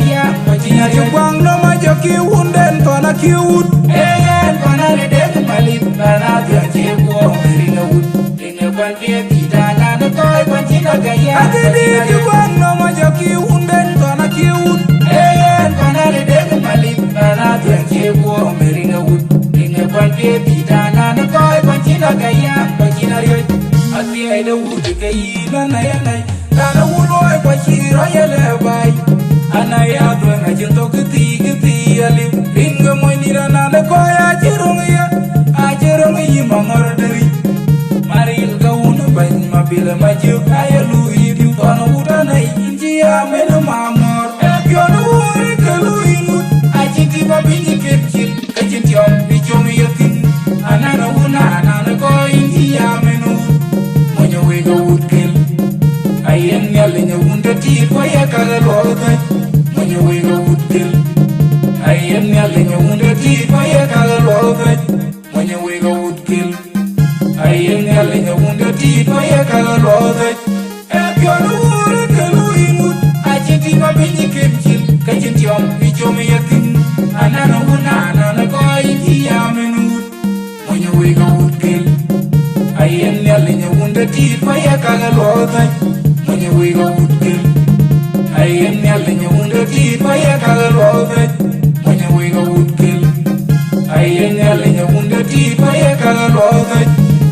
gaya Pachina Jubang no majoki wunden tona kiwut Eyan panale dek malit Bana tuan ceko Ringa wut Ringa pan pia kita Nana koi pachina gaya Adidi jubang no majoki wunden tona kiwut Eyan panale dek malit Bana tuan ceko Ringa wut Ringa pan pia kita Nana koi pachina gaya Pachina rioi Ati aida wut Kayi lana yanay Kana wuloy pachira yale bay Anaya tuan ajento kiti aliu Ringa moinira nana koi ajirong ya mangor dari Maril gauna bany mabila majuk ayalu idiu Tono udana injia mena mamor Piona wuri kalu inut Ajiti babinyi kecil Kajitiom bichom yakin Anana una anana koi injia menu Monya wega utkel Ayen nyalinya unda tir Kwaya kaga lolotay Monya wega utkel Ayen nyalinya unda tir Kwaya kaga lolotay Monya wega utkel Ayen nyalinya unda tir Kwaya kaga lolotay Piona wuri kalu inut Ajiti babinyi kecil Kajitiom bichom yakin Anana una anana koi injia menu Monya wega utkel Ayen nyalinya unda tir Kwaya kaga lolotay Monya wega utkel Ayen nyalinya unda tir Kwaya kaga lolotay Monya wega utkel Ayen nyalinya unda tir Kwaya kaga lolotay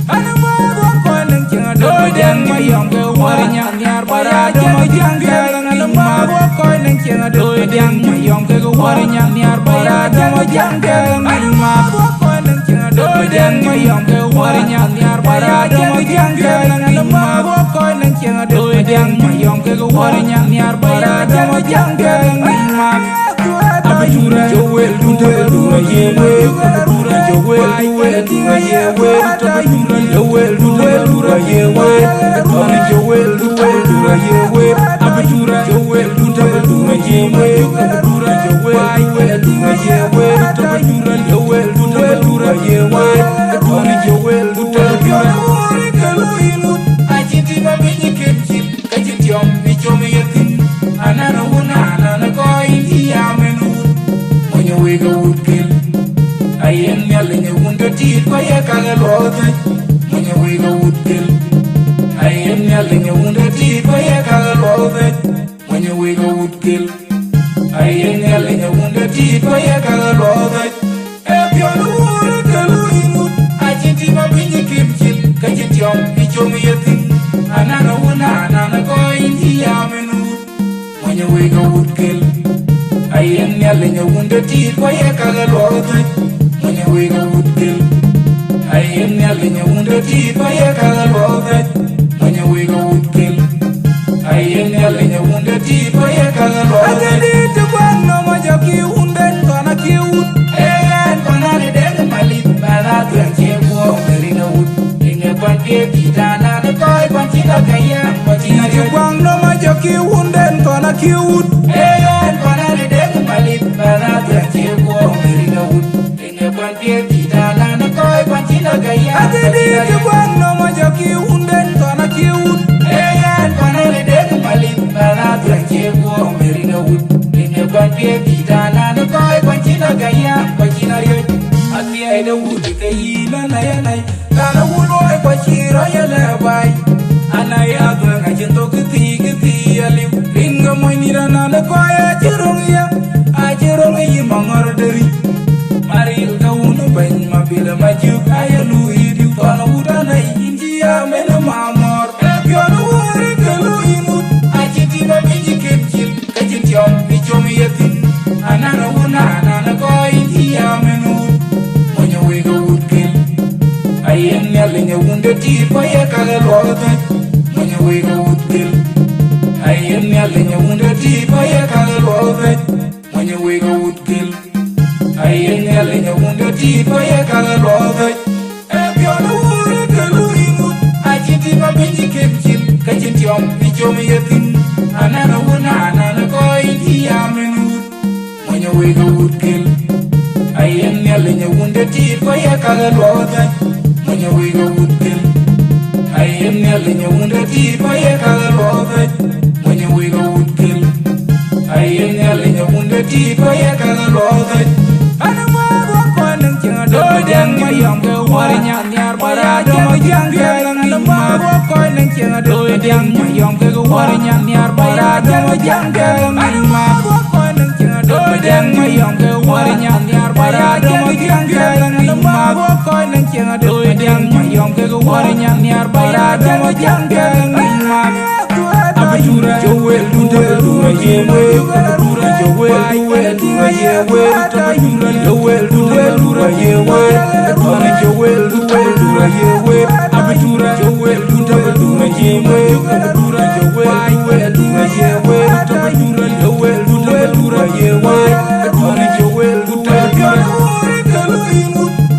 Anama wako nang chinga doden mayong ke warinya nyar barado majangke Anama wako nang chinga doden mayong ke warinya nyar barado majangke Anama wako nang chinga doden mayong ke warinya nyar barado majangke Anama wako nang chinga doden mayong ke warinya nyar barado majangke Anama Abajura Joel dura yewe Joel dura yewe Joel dura yewe Tony Joel dura yewe Abajura Joel dura yewe Joel dura yewe Abajura Joel dura yewe Tony Joel dura yewe Kalu inut Ajiti babinyi kecil Kajitiom bichom yakin Anana una anana koi injia menu Monya wega utkel Ayen nyalinya unda tir Kwaya kaga lolotay Monya wega utkel Ayen nyalinya unda tir Kwaya kaga lolotay Monya wega utkel Ayen nyalinya unda tir Kwaya kaga lolotay Piona wuri kalu inut Ajiti babinyi kecil Kajitiom bichom yakin Anana una anana koi injia menu Monya wega utkel Ayen nyalinya unda tir Kwaya kaga lolotay Monya wega utkel Ayen nyalinya unda tir Kwaya kaga lolotay Monya wega utkel Ayen nyalinya unda tir Kwaya kaga lolotay Adidi jubang no majoki wunden tona kiwut Eyan panale dek malit Bana tuan ceko Ringa wut Ringa pan pia kita Nana koi panchina gaya Pachina Jubang no majoki wunden tona kiwut Eyan panale dek malit Bana tuan ceko Ringa wut Ringa pan pia kita Nana koi panchina gaya Adidi jubang no majoki wunden tona kiwut Eyan panale dek malit Bana tuan ceko Ringa wut Ringa pan pia kita Nana koi panchina gaya Pachina rioi Ati aida wut Kayi lana yanay Kana wuloy pachira yale bay Anaya tuan ajento kiti aliu Ringa moinira nana koi ajirong ya mangor dari Maril gauna bany mabila majuk ayalu idiu Tono udana injia mena mamor Piona wuri kalu inut Ajiti babinyi kecil Kajitiom bichom yakin Anana una anana koi injia menu Monya wega utkel Ayen nyalinya unda tir Kwaya kaga lolotay Monya wega utkel Ayen nyalinya unda tir Kwaya kaga lolotay Monya wega utkel Ayen nyalinya unda tir Kwaya kaga lolotay Piona wuri kalu inut Ajiti babinyi kecil Kajitiom bichom yakin Anana una anana koi injia menu Monya wega utkel Ayen nyalinya unda tir Kwaya kaga lolotay Monya wega utkel Ayen nyalinya unda tir Kwaya kaga lolotay Monya wega utkel Ayen nyalinya wunda ti ko ye ka lo da ana ma go ko nang cha do dang ma yom ke war nya nyar bara do ma jang ke ana ma go ko nang cha do dang ma yom ke war nya nyar bara do ma jang ke ana ma go ko nang cha do dang ma yom ke war nya nyar bara do ma jang ke ana ma go ko nang cha do dang ma yom ke war nya nyar bara do ma jang ke ma Abajura Joel Dura Yewe Dura Joel Dura Yewe Abajura Joel Dura Yewe Dura Joel Dura Yewe Abajura Joel Dura Yewe Dura Joel Dura Yewe Abajura Joel Dura Yewe Dura Joel Dura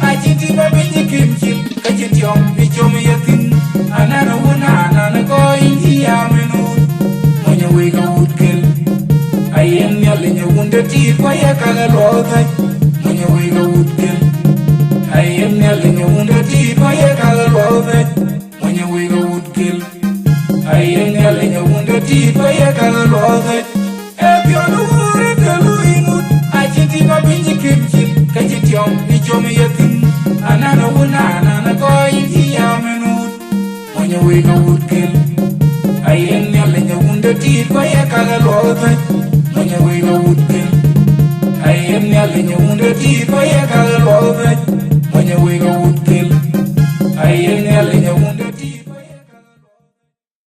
Ajiti babiji kimchi kajiti om bichom yatin anana wuna anana ko inji amenu monya wega utkel ayen nyalinya wunda ti ko yakala loda monya wega utkel ayen nyalinya wunda ti ko yakala loda monya wega utkel ayen nyalinya wunda ti ko yakala loda ebyono wure kalu inut ajiti babiji kimchi kajiti om bichom yatin anana wuna anana ko inji amenu monya wega utkel ayen nyalinya wunda ti ko yakala loda monya wega utkel ayen nyalinya wunda ti ko yakala loda monya wega utkel ayen